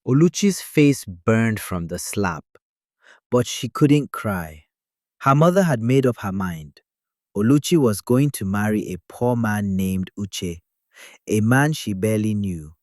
Oluchi's face burned from the slap, but she couldn't cry. Her mother had made up her mind. Oluchi was going to marry a poor man named Uche, a man she barely knew,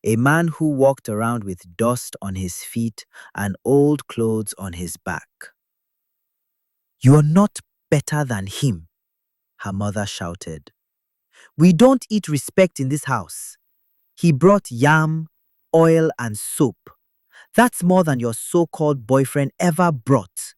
a man who walked around with dust on his feet and old clothes on his back. "You're not better than him," her mother shouted. "We don't eat respect in this house. He brought yam, oil, and soap. That's more than your so-called boyfriend ever brought."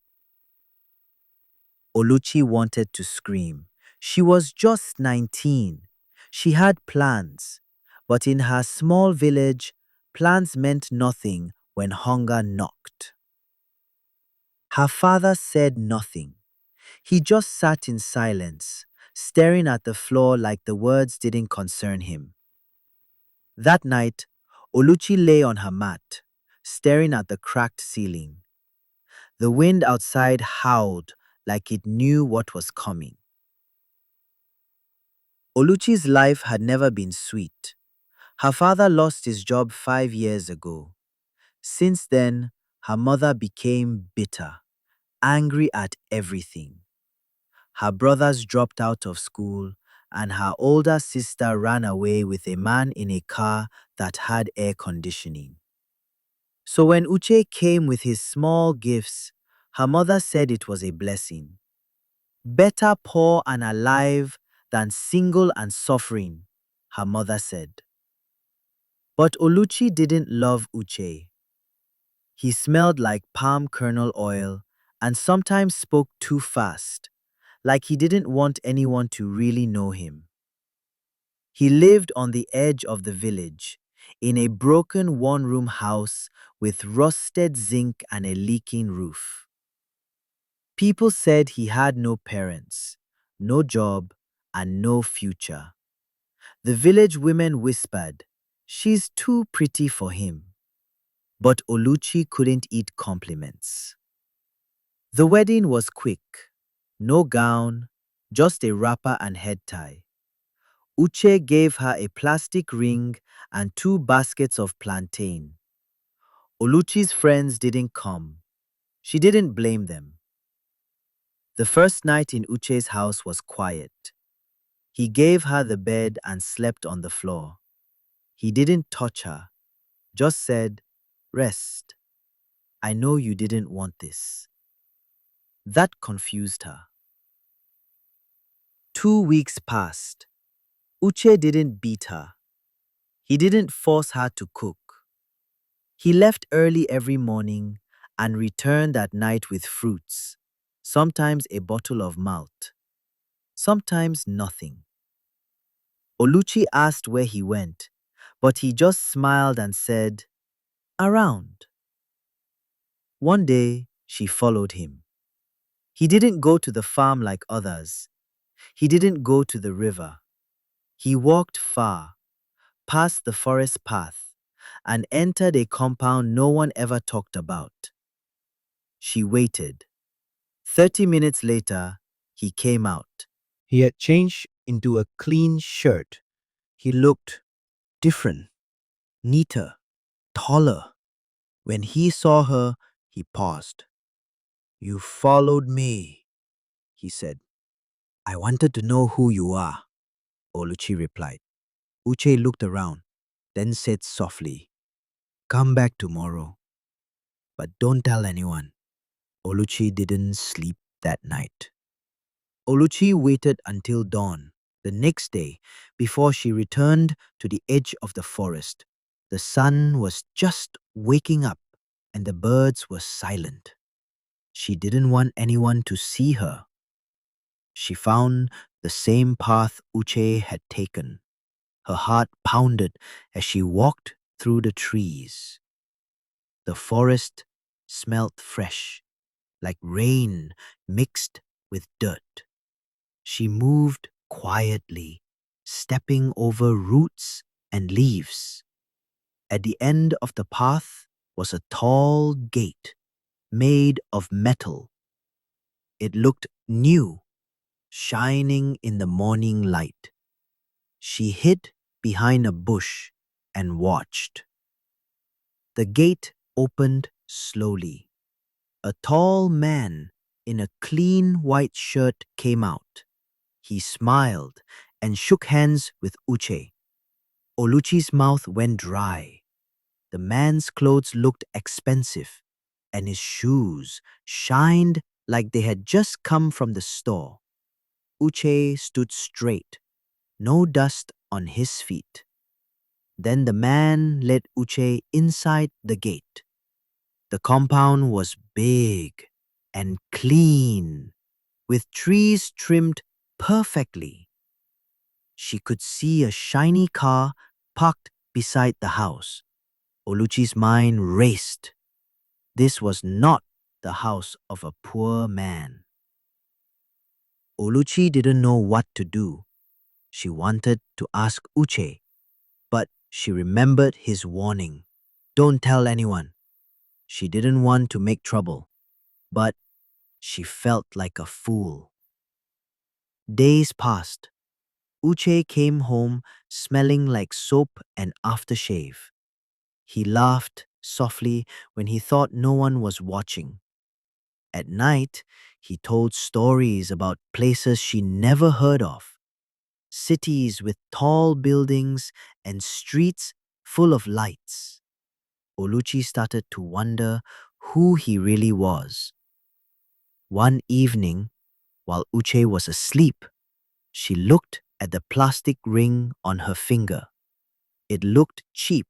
Oluchi wanted to scream. She was just 19. She had plans. But in her small village, plans meant nothing when hunger knocked. Her father said nothing. He just sat in silence, staring at the floor like the words didn't concern him. That night, Oluchi lay on her mat, staring at the cracked ceiling. The wind outside howled like it knew what was coming. Oluchi's life had never been sweet. Her father lost his job 5 years ago. Since then, her mother became bitter, angry at everything. Her brothers dropped out of school, and her older sister ran away with a man in a car that had air conditioning. So when Uche came with his small gifts, her mother said it was a blessing. "Better poor and alive than single and suffering," her mother said. But Oluchi didn't love Uche. He smelled like palm kernel oil and sometimes spoke too fast, like he didn't want anyone to really know him. He lived on the edge of the village, in a broken one-room house with rusted zinc and a leaking roof. People said he had no parents, no job, and no future. The village women whispered, "She's too pretty for him." But Oluchi couldn't eat compliments. The wedding was quick. No gown, just a wrapper and head tie. Uche gave her a plastic ring and 2 baskets of plantain. Oluchi's friends didn't come. She didn't blame them. The first night in Uche's house was quiet. He gave her the bed and slept on the floor. He didn't touch her, just said, "Rest. I know you didn't want this." That confused her. 2 weeks passed. Uche didn't beat her. He didn't force her to cook. He left early every morning and returned at night with fruits, sometimes a bottle of malt, sometimes nothing. Oluchi asked where he went, but he just smiled and said, "Around." One day, she followed him. He didn't go to the farm like others. He didn't go to the river. He walked far, past the forest path, and entered a compound no one ever talked about. She waited. 30 minutes later, he came out. He had changed into a clean shirt. He looked different, neater, taller. When he saw her, he paused. "You followed me," he said. "I wanted to know who you are," Oluchi replied. Uche looked around, then said softly, "Come back tomorrow, but don't tell anyone." Oluchi didn't sleep that night. Oluchi waited until dawn, the next day, before she returned to the edge of the forest. The sun was just waking up and the birds were silent. She didn't want anyone to see her. She found the same path Uche had taken. Her heart pounded as she walked through the trees. The forest smelt fresh, like rain mixed with dirt. She moved quietly, stepping over roots and leaves. At the end of the path was a tall gate made of metal. It looked new, shining in the morning light. She hid behind a bush and watched. The gate opened slowly. A tall man in a clean white shirt came out. He smiled and shook hands with Uche. Oluchi's mouth went dry. The man's clothes looked expensive, and his shoes shined like they had just come from the store. Uche stood straight, no dust on his feet. Then the man led Uche inside the gate. The compound was big and clean, with trees trimmed perfectly. She could see a shiny car parked beside the house. Oluchi's mind raced. This was not the house of a poor man. Oluchi didn't know what to do. She wanted to ask Uche, but she remembered his warning. Don't tell anyone. She didn't want to make trouble, but she felt like a fool. Days passed. Uche came home smelling like soap and aftershave. He laughed softly when he thought no one was watching. At night, he told stories about places she never heard of, cities with tall buildings and streets full of lights. Oluchi started to wonder who he really was. One evening, while Uche was asleep, she looked at the plastic ring on her finger. It looked cheap,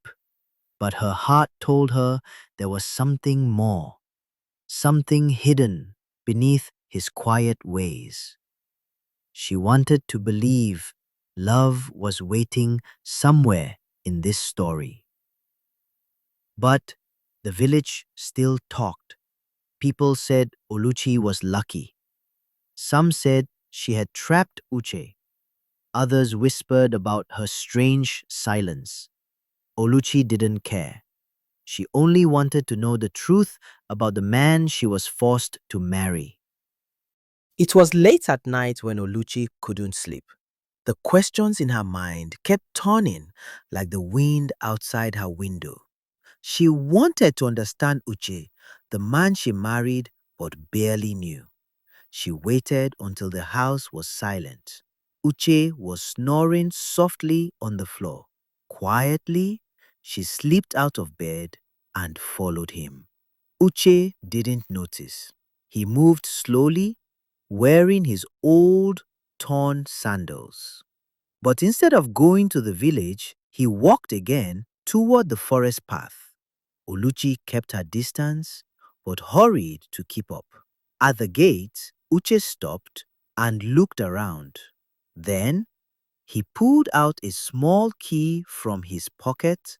but her heart told her there was something more, something hidden beneath his quiet ways. She wanted to believe love was waiting somewhere in this story. But the village still talked. People said Oluchi was lucky. Some said she had trapped Uche. Others whispered about her strange silence. Oluchi didn't care. She only wanted to know the truth about the man she was forced to marry. It was late at night when Oluchi couldn't sleep. The questions in her mind kept turning like the wind outside her window. She wanted to understand Uche, the man she married but barely knew. She waited until the house was silent. Uche was snoring softly on the floor. Quietly, she slipped out of bed and followed him. Uche didn't notice. He moved slowly, wearing his old, torn sandals. But instead of going to the village, he walked again toward the forest path. Oluchi kept her distance, but hurried to keep up. At the gate, Uche stopped and looked around. Then he pulled out a small key from his pocket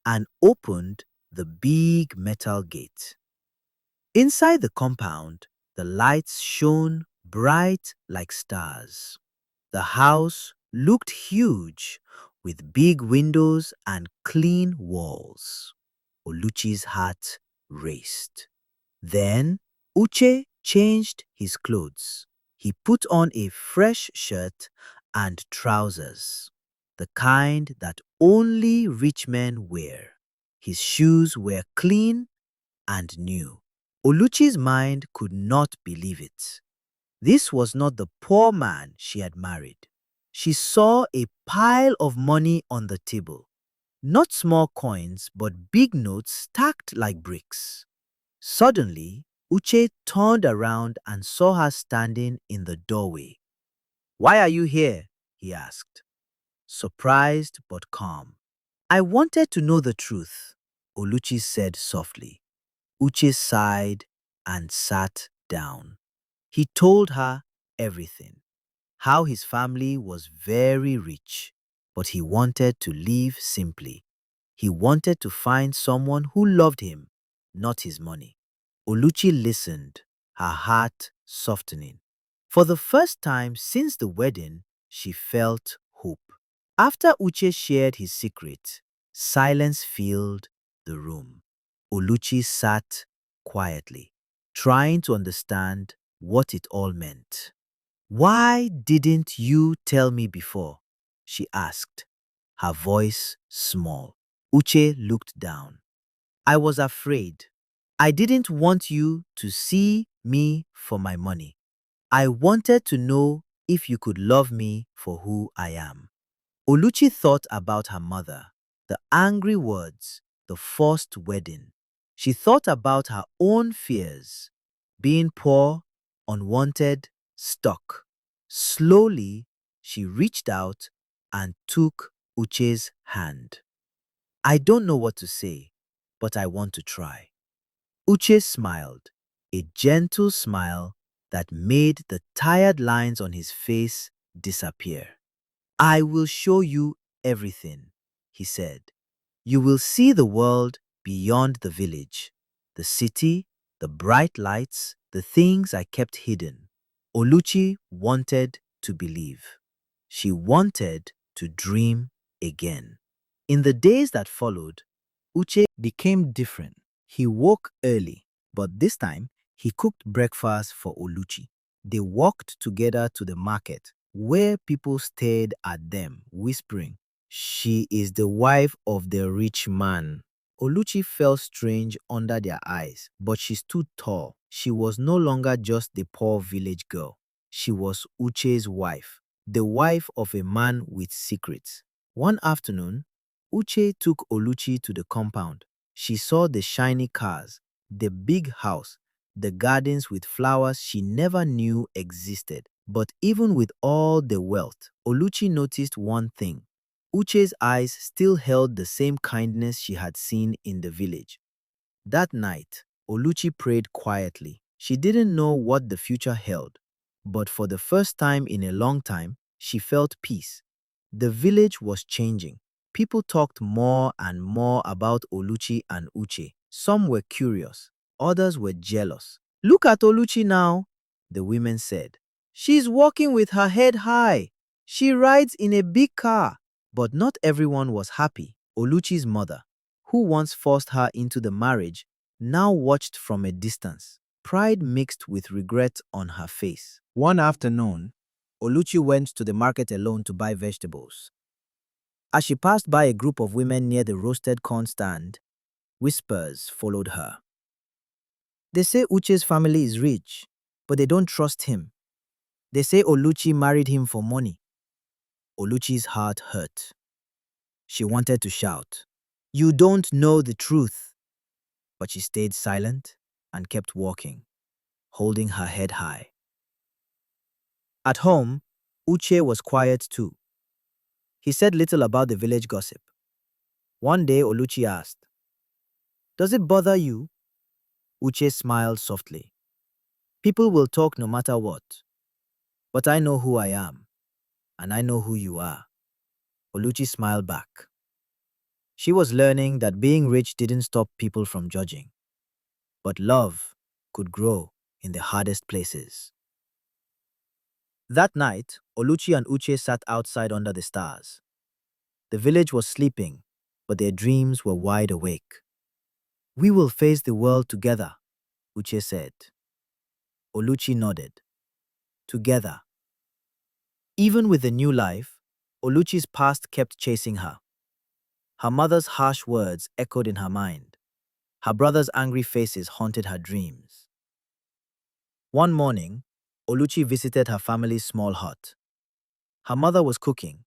and opened the big metal gate. Inside the compound, the lights shone bright like stars. The house looked huge, with big windows and clean walls. Oluchi's heart raced. Then Uche changed his clothes. He put on a fresh shirt and trousers, the kind that only rich men wear. His shoes were clean and new. Oluchi's mind could not believe it. This was not the poor man she had married. She saw a pile of money on the table. Not small coins, but big notes stacked like bricks. Suddenly, Uche turned around and saw her standing in the doorway. "Why are you here?" he asked, surprised but calm. "I wanted to know the truth," Oluchi said softly. Uche sighed and sat down. He told her everything. How his family was very rich, but he wanted to live simply. He wanted to find someone who loved him, not his money. Oluchi listened, her heart softening. For the first time since the wedding, she felt hope. After Uche shared his secret, silence filled the room. Oluchi sat quietly, trying to understand what it all meant. "Why didn't you tell me before?" she asked, her voice small. Uche looked down. I was afraid. I didn't want you to see me for my money. I wanted to know if you could love me for who I am. Oluchi thought about her mother, the angry words, the forced wedding. She thought about her own fears, being poor, unwanted, stuck. Slowly, she reached out and took Uche's hand. I don't know what to say, but I want to try. Uche smiled, a gentle smile that made the tired lines on his face disappear. I will show you everything, he said. You will see the world beyond the village, the city, the bright lights, the things I kept hidden. Oluchi wanted to believe. She wanted to dream again. In the days that followed, Uche became different. He woke early, but this time he cooked breakfast for Oluchi. They walked together to the market, where people stared at them, whispering, "She is the wife of the rich man." Oluchi felt strange under their eyes, but she stood tall. She was no longer just the poor village girl. She was Uche's wife, the wife of a man with secrets. One afternoon, Uche took Oluchi to the compound. She saw the shiny cars, the big house, the gardens with flowers she never knew existed. But even with all the wealth, Oluchi noticed one thing. Uche's eyes still held the same kindness she had seen in the village. That night, Oluchi prayed quietly. She didn't know what the future held, but for the first time in a long time, she felt peace. The village was changing. People talked more and more about Oluchi and Uche. Some were curious, others were jealous. "Look at Oluchi now," the women said. "She's walking with her head high. She rides in a big car." But not everyone was happy. Oluchi's mother, who once forced her into the marriage, now watched from a distance, pride mixed with regret on her face. One afternoon, Oluchi went to the market alone to buy vegetables. As she passed by a group of women near the roasted corn stand, whispers followed her. "They say Uche's family is rich, but they don't trust him. They say Oluchi married him for money." Oluchi's heart hurt. She wanted to shout, "You don't know the truth." But she stayed silent and kept walking, holding her head high. At home, Uche was quiet too. He said little about the village gossip. One day, Oluchi asked, "Does it bother you?" Uche smiled softly. "People will talk no matter what. But I know who I am, and I know who you are." Oluchi smiled back. She was learning that being rich didn't stop people from judging. But love could grow in the hardest places. That night, Oluchi and Uche sat outside under the stars. The village was sleeping, but their dreams were wide awake. "We will face the world together," Uche said. Oluchi nodded. Together. Even with the new life, Oluchi's past kept chasing her. Her mother's harsh words echoed in her mind. Her brother's angry faces haunted her dreams. One morning, Oluchi visited her family's small hut. Her mother was cooking,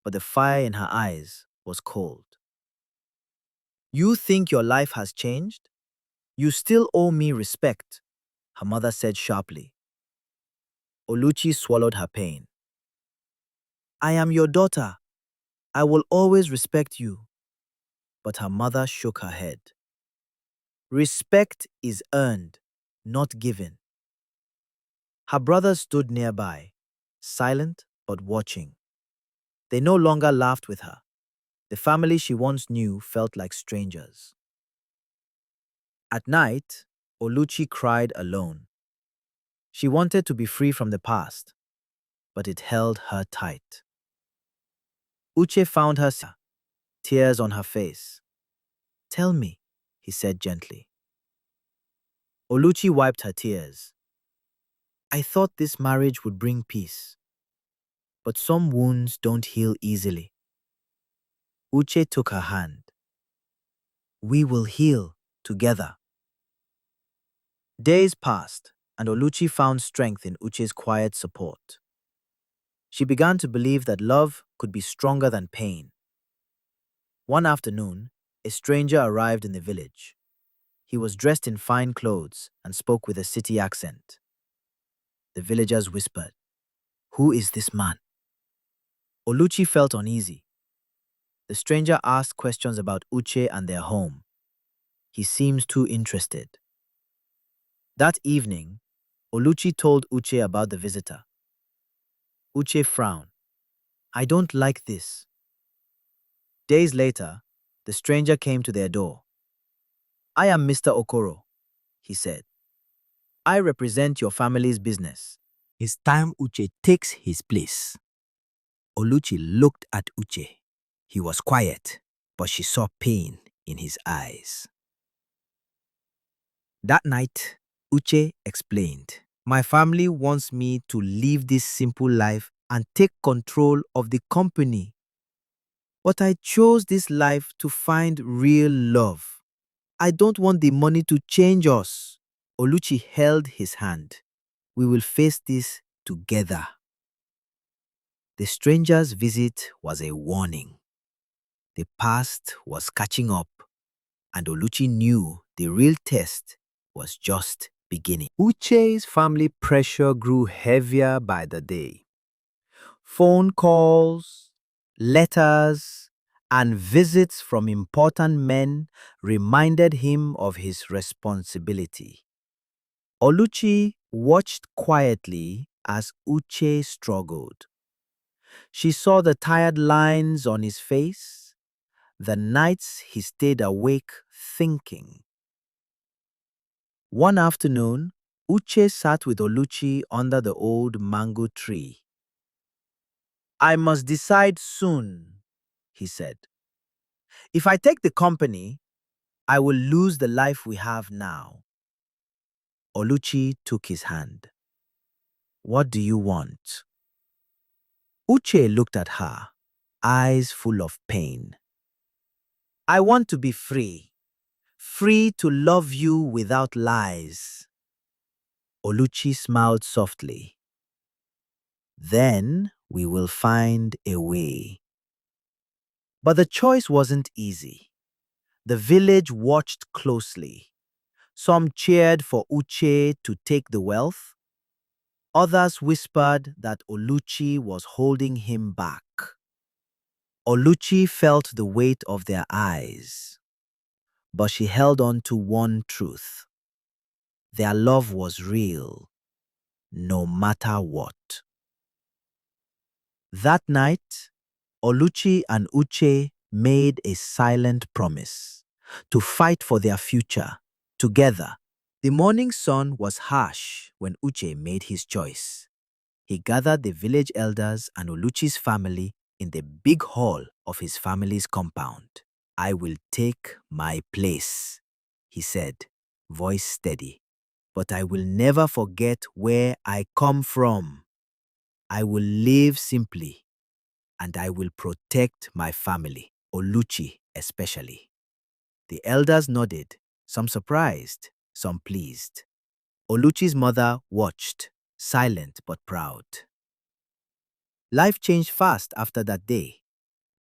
but the fire in her eyes was cold. "You think your life has changed? You still owe me respect," her mother said sharply. Oluchi swallowed her pain. "I am your daughter. I will always respect you." But her mother shook her head. "Respect is earned, not given." Her brothers stood nearby, silent but watching. They no longer laughed with her. The family she once knew felt like strangers. At night, Oluchi cried alone. She wanted to be free from the past, but it held her tight. Uche found her, tears on her face. "Tell me," he said gently. Oluchi wiped her tears. "I thought this marriage would bring peace, but some wounds don't heal easily." Uche took her hand. We will heal together. Days passed, and Oluchi found strength in Uche's quiet support. She began to believe that love could be stronger than pain. One afternoon, a stranger arrived in the village. He was dressed in fine clothes and spoke with a city accent. The villagers whispered, "Who is this man?" Oluchi felt uneasy. The stranger asked questions about Uche and their home. He seems too interested. That evening, Oluchi told Uche about the visitor. Uche frowned. "I don't like this." Days later, the stranger came to their door. "I am Mr. Okoro," he said. "I represent your family's business." It's time Uche takes his place. Oluchi looked at Uche. He was quiet, but she saw pain in his eyes. That night, Uche explained, "My family wants me to live this simple life and take control of the company. But I chose this life to find real love. I don't want the money to change us." Oluchi held his hand. "We will face this together." The stranger's visit was a warning. The past was catching up, and Oluchi knew the real test was just beginning. Uche's family pressure grew heavier by the day. Phone calls, letters, and visits from important men reminded him of his responsibility. Oluchi watched quietly as Uche struggled. She saw the tired lines on his face, the nights he stayed awake thinking. One afternoon, Uche sat with Oluchi under the old mango tree. "I must decide soon," he said. "If I take the company, I will lose the life we have now." Oluchi took his hand. "What do you want?" Uche looked at her, eyes full of pain. "I want to be free. Free to love you without lies." Oluchi smiled softly. "Then we will find a way." But the choice wasn't easy. The village watched closely. Some cheered for Uche to take the wealth. Others whispered that Oluchi was holding him back. Oluchi felt the weight of their eyes, but she held on to one truth. Their love was real, no matter what. That night, Oluchi and Uche made a silent promise to fight for their future together. The morning sun was harsh when Uche made his choice. He gathered the village elders and Oluchi's family in the big hall of his family's compound. "I will take my place," he said, voice steady. "But I will never forget where I come from. I will live simply, and I will protect my family, Oluchi especially." The elders nodded, some surprised, some pleased. Oluchi's mother watched, silent but proud. Life changed fast after that day.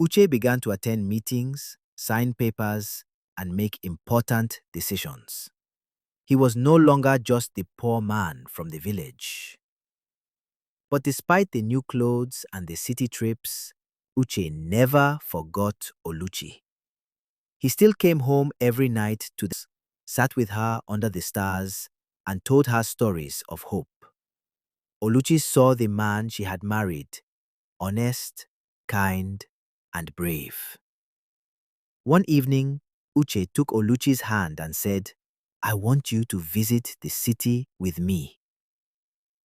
Uche began to attend meetings, sign papers, and make important decisions. He was no longer just the poor man from the village. But despite the new clothes and the city trips, Uche never forgot Oluchi. He still came home every night sat with her under the stars, and told her stories of hope. Oluchi saw the man she had married, honest, kind, and brave. One evening, Uche took Oluchi's hand and said, "I want you to visit the city with me.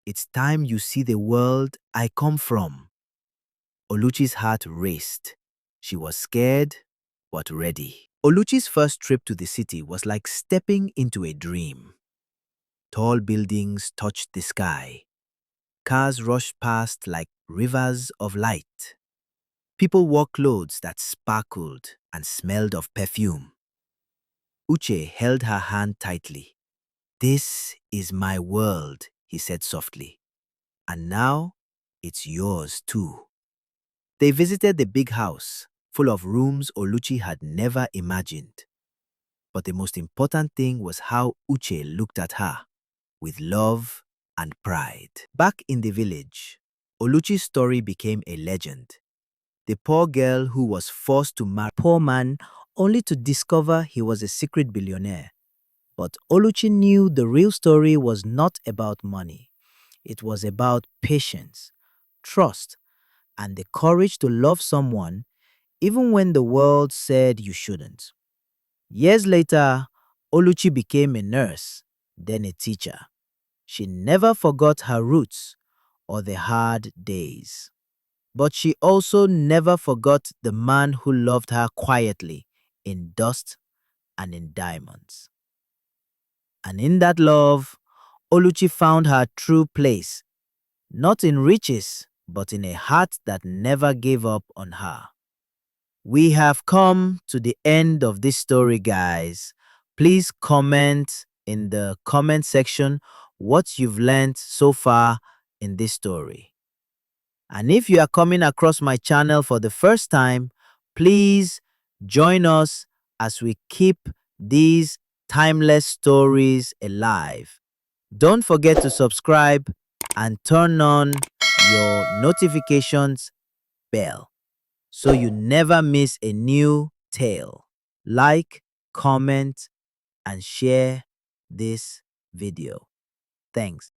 It's time you see the world I come from." Oluchi's heart raced. She was scared, but ready. Oluchi's first trip to the city was like stepping into a dream. Tall buildings touched the sky. Cars rushed past like rivers of light. People wore clothes that sparkled and smelled of perfume. Uche held her hand tightly. "This is my world," he said softly. "And now it's yours too." They visited the big house, full of rooms Oluchi had never imagined. But the most important thing was how Uche looked at her, with love and pride. Back in the village, Oluchi's story became a legend. The poor girl who was forced to marry a poor man only to discover he was a secret billionaire. But Oluchi knew the real story was not about money. It was about patience, trust, and the courage to love someone even when the world said you shouldn't. Years later, Oluchi became a nurse, then a teacher. She never forgot her roots or the hard days. But she also never forgot the man who loved her quietly in dust and in diamonds. And in that love, Oluchi found her true place, not in riches, but in a heart that never gave up on her. We have come to the end of this story, guys. Please comment in the comment section what you've learned so far in this story. And if you are coming across my channel for the first time, please join us as we keep these timeless stories alive. Don't forget to subscribe and turn on your notifications bell so you never miss a new tale. Like, comment, and share this video. Thanks.